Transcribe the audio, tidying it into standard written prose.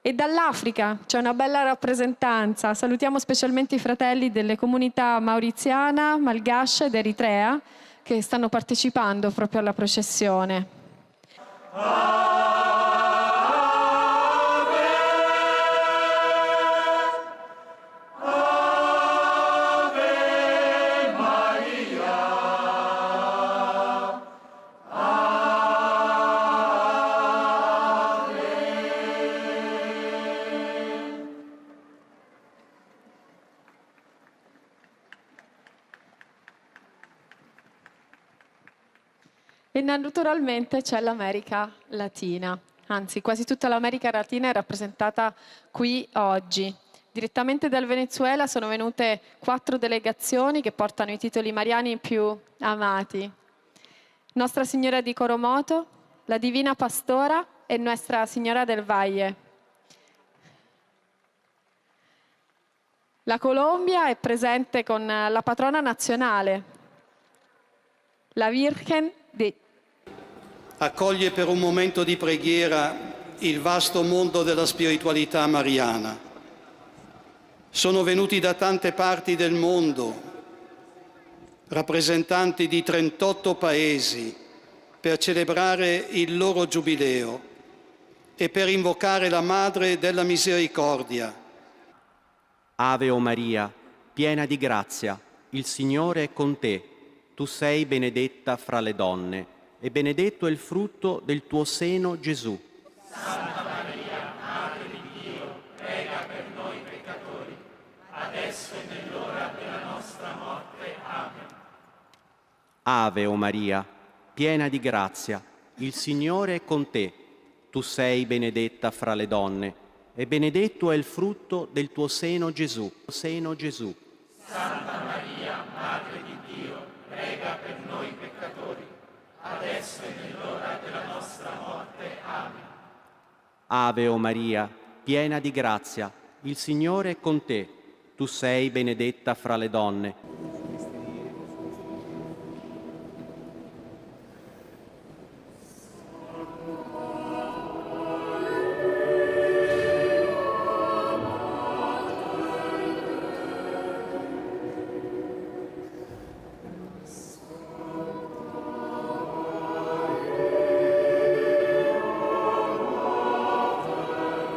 E dall'Africa c'è una bella rappresentanza. Salutiamo specialmente i fratelli delle comunità mauriziana, malgascia ed eritrea che stanno partecipando proprio alla processione. E naturalmente c'è l'America Latina, anzi quasi tutta l'America Latina è rappresentata qui oggi. Direttamente dal Venezuela sono venute 4 delegazioni che portano i titoli mariani più amati. Nostra Signora di Coromoto, la Divina Pastora e Nuestra Signora del Valle. La Colombia è presente con la patrona nazionale, la Virgen de... Accoglie per un momento di preghiera il vasto mondo della spiritualità mariana. Sono venuti da tante parti del mondo rappresentanti di 38 paesi per celebrare il loro giubileo e per invocare la Madre della Misericordia. Ave o Maria, piena di grazia, il Signore è con te. Tu sei benedetta fra le donne, e benedetto è il frutto del tuo seno, Gesù. Santa Maria, Madre di Dio, prega per noi peccatori, adesso e nell'ora della nostra morte. Amen. Ave o Maria, piena di grazia, il Signore è con te. Tu sei benedetta fra le donne, e benedetto è il frutto del tuo seno, Gesù. Seno, Gesù. Santa Maria, Madre di Dio, prega per noi peccatori, adesso e nell'ora della nostra morte. Amen. Ave o Maria, piena di grazia, il Signore è con te. Tu sei benedetta fra le donne,